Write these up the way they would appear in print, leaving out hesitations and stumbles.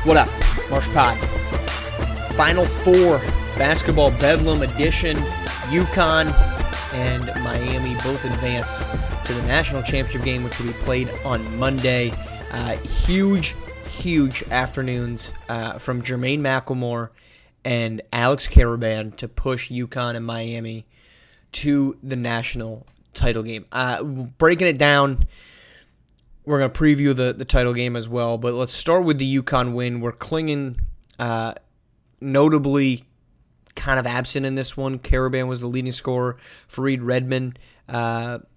What up, Marsh Pod? Final Four basketball bedlam edition. UConn and Miami both advance to the national championship game, which will be played on Monday. Huge afternoons from Jermaine McLemore and Alex Karaban to push UConn and Miami to the national title game. Breaking it down, we're going to preview the title game as well, but let's start with the UConn win. We're clinging notably kind of absent in this one. Karaban was the leading scorer. Fareed Redmond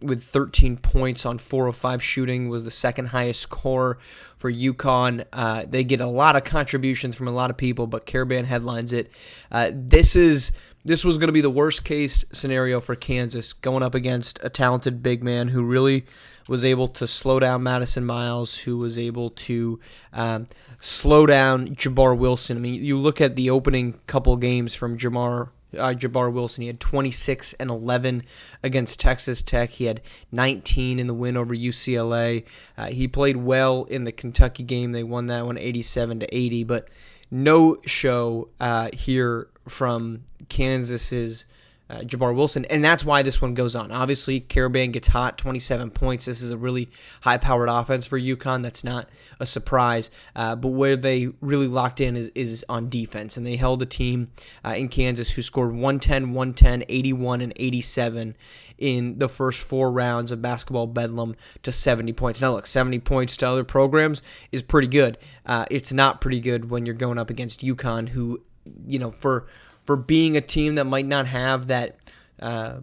with 13 points on 4 of 5 shooting was the second highest scorer for UConn. They get a lot of contributions from a lot of people, but Karaban headlines it. This was going to be the worst case scenario for Kansas, going up against a talented big man who really was able to slow down Madison Miles, who was able to slow down Jabbar Wilson. I mean, you look at the opening couple games from Jabbar Wilson. He had 26 and 11 against Texas Tech. He had 19 in the win over UCLA. He played well in the Kentucky game. They won that one 87-80, but no show here from Kansas's Jabbar Wilson, and that's why this one goes on. Obviously, Karaban gets hot, 27 points. This is a really high-powered offense for UConn. That's not a surprise, but where they really locked in is on defense, and they held a team in Kansas who scored 110, 110, 81, and 87 in the first 4 rounds of basketball bedlam to 70 points. Now, look, 70 points to other programs is pretty good. It's not pretty good when you're going up against UConn, who, you know, for being a team that might not have that how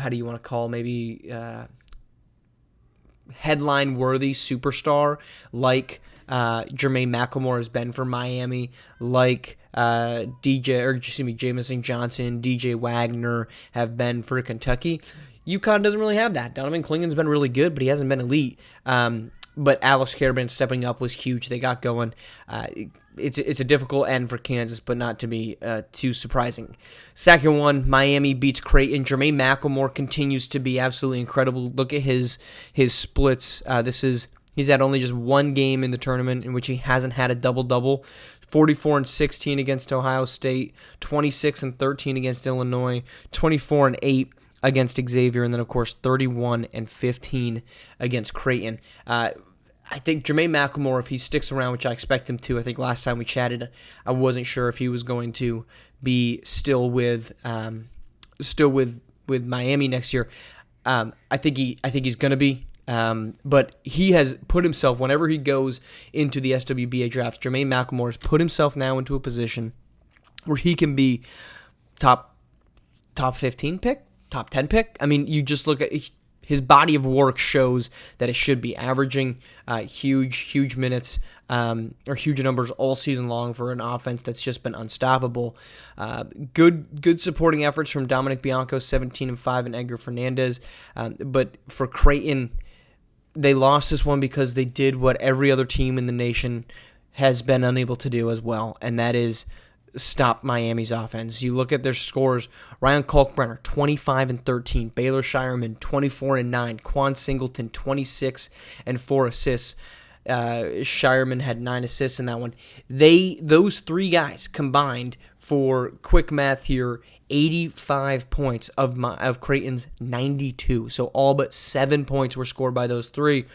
do you want to call, maybe headline-worthy superstar like Jermaine McLemore has been for Miami, like Jamison Johnson, DJ Wagner have been for Kentucky. UConn doesn't really have that. Donovan Clingan's been really good, but he hasn't been elite. But Alex Karaban stepping up was huge. They got going. It's a difficult end for Kansas, but not to be too surprising. Second one, Miami beats Creighton. Jermaine McLemore continues to be absolutely incredible. Look at his splits. He's had only just one game in the tournament in which he hasn't had a double-double. 44 and 16 against Ohio State, 26 and 13 against Illinois, 24 and 8 against Xavier, and then, of course, 31 and 15 against Creighton. I think Jermaine McLemore, if he sticks around, which I expect him to, I think last time we chatted, I wasn't sure if he was going to be still with Miami next year. I think he's going to be. But he has put himself, whenever he goes into the SWBA draft, Jermaine McLemore has put himself now into a position where he can be top 15 pick, top 10 pick. I mean, you just look at his body of work shows that it should be averaging huge minutes or huge numbers all season long for an offense that's just been unstoppable. Good supporting efforts from Dominic Bianco, 17 and 5, and Edgar Fernandez. But for Creighton, they lost this one because they did what every other team in the nation has been unable to do as well, and that is stop Miami's offense. You look at their scores: Ryan Kalkbrenner, 25 and 13, Baylor Shireman, 24 and 9, Quan Singleton, 26 and 4 assists. Shireman had 9 assists in that one. Those 3 guys combined for, quick math here, 85 points of Creighton's 92. So all but 7 points were scored by those 3.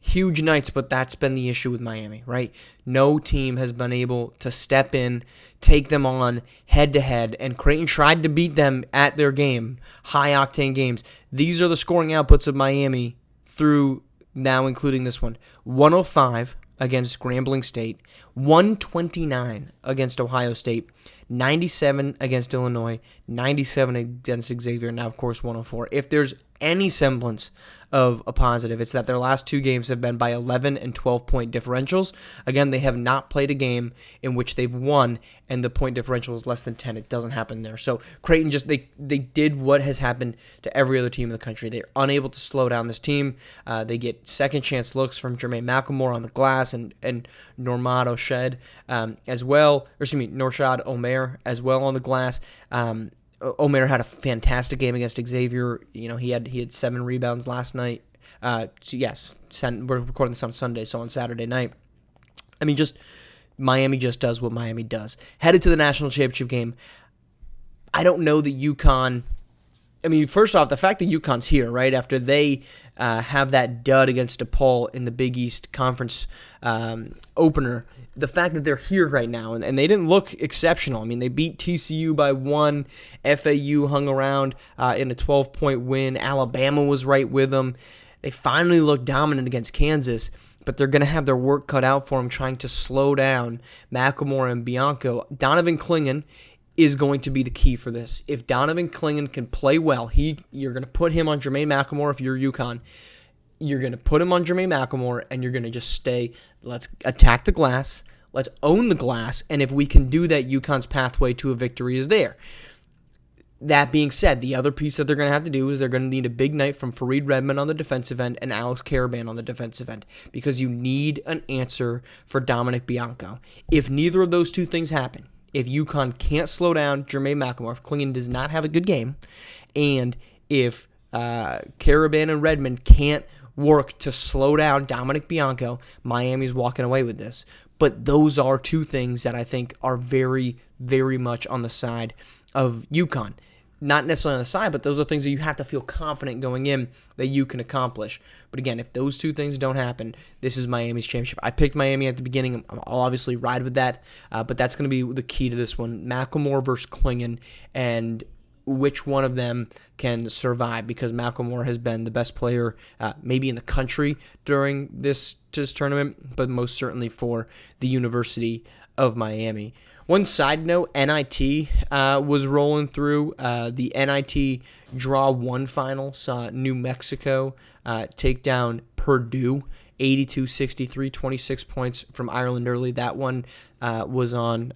Huge nights, but that's been the issue with Miami, right? No team has been able to step in, take them on head-to-head, and Creighton tried to beat them at their game, high-octane games. These are the scoring outputs of Miami through now including this one: 105 against Grambling State, 129 against Ohio State, 97 against Illinois, 97 against Xavier, and now, of course, 104. If there's any semblance of a positive, it's that their last 2 games have been by 11 and 12-point differentials. Again, they have not played a game in which they've won and the point differential is less than 10. It doesn't happen there. So Creighton just they did what has happened to every other team in the country. They're unable to slow down this team. They get second chance looks from Jermaine McLemore on the glass and Norshad Omer as well on the glass. Omer had a fantastic game against Xavier. You know, he had 7 rebounds last night. We're recording this on Sunday, so on Saturday night. I mean, just Miami just does what Miami does. Headed to the national championship game, I don't know that UConn. I mean, first off, the fact that UConn's here, right, after they have that dud against DePaul in the Big East Conference opener, the fact that they're here right now, and they didn't look exceptional. I mean, they beat TCU by 1. FAU hung around in a 12-point win. Alabama was right with them. They finally looked dominant against Kansas, but they're going to have their work cut out for them trying to slow down McLemore and Bianco. Donovan Clingan is going to be the key for this. If Donovan Clingan can play well, you're going to put him on Jermaine McLemore if you're UConn. You're going to put him on Jermaine McLemore, and you're going to just stay, let's attack the glass, let's own the glass, and if we can do that, UConn's pathway to a victory is there. That being said, the other piece that they're going to have to do is they're going to need a big night from Fareed Redmond on the defensive end and Alex Caravan on the defensive end, because you need an answer for Dominic Bianco. If neither of those two things happen, if UConn can't slow down Jermaine McLemore, if Clingan does not have a good game, and if Caravan and Redmond can't work to slow down Dominic Bianco, Miami's walking away with this. But those are two things that I think are very, very much on the side of UConn. Not necessarily on the side, but those are things that you have to feel confident going in that you can accomplish. But again, if those two things don't happen, this is Miami's championship. I picked Miami at the beginning. I'll obviously ride with that, but that's going to be the key to this one. McLemore versus Clingan, and which one of them can survive, because McLemore has been the best player maybe in the country during this tournament, but most certainly for the University of Miami. One side note, NIT was rolling through. The NIT Draw 1 final saw New Mexico take down Purdue 82-63, 26 points from Ireland early. That one was on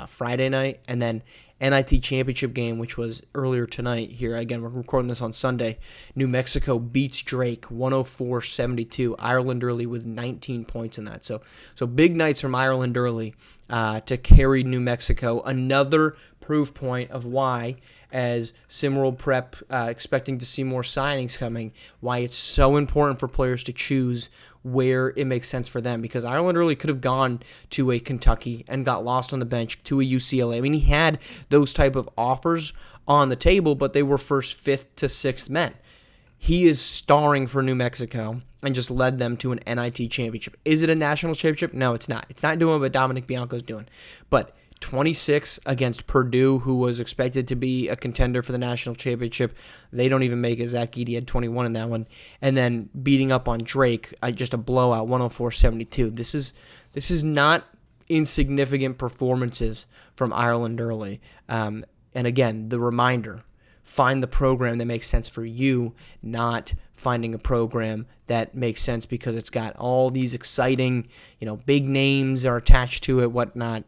Friday night. And then NIT championship game, which was earlier tonight here. Again, we're recording this on Sunday. New Mexico beats Drake 104-72. Ireland early with 19 points in that. So big nights from Ireland early to carry New Mexico. Another proof point of why, as SimWorld Prep expecting to see more signings coming, why it's so important for players to choose where it makes sense for them, because Ireland early could have gone to a Kentucky and got lost on the bench, to a UCLA. I mean, he had those type of offers on the table, but they were first, fifth to sixth men. He is starring for New Mexico and just led them to an NIT championship. Is it a national championship? No, it's not. It's not doing what Dominic Bianco's doing. But 26 against Purdue, who was expected to be a contender for the national championship. They don't even make it. Zach Edey had 21 in that one. And then beating up on Drake, just a blowout, 104-72. This is not insignificant performances from Ireland early. And again, the reminder, find the program that makes sense for you, not finding a program that makes sense because it's got all these exciting, big names are attached to it, whatnot.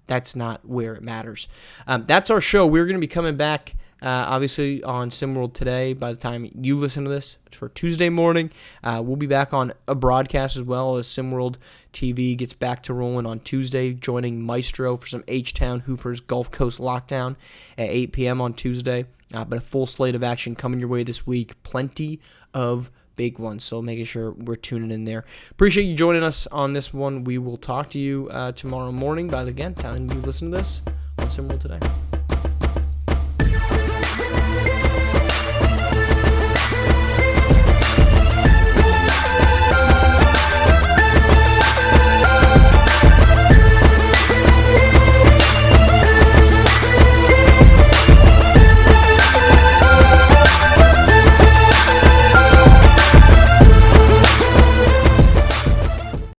That's not where it matters. That's our show. We're going to be coming back, obviously, on SimWorld today. By the time you listen to this, it's for Tuesday morning. We'll be back on a broadcast as well, as SimWorld TV gets back to rolling on Tuesday, joining Maestro for some H-Town Hoopers Gulf Coast Lockdown at 8 p.m. on Tuesday. But a full slate of action coming your way this week. Plenty of big ones, so making sure we're tuning in there. Appreciate you joining us on this one. We will talk to you tomorrow morning. But again, telling you listen to this on SimWorld today.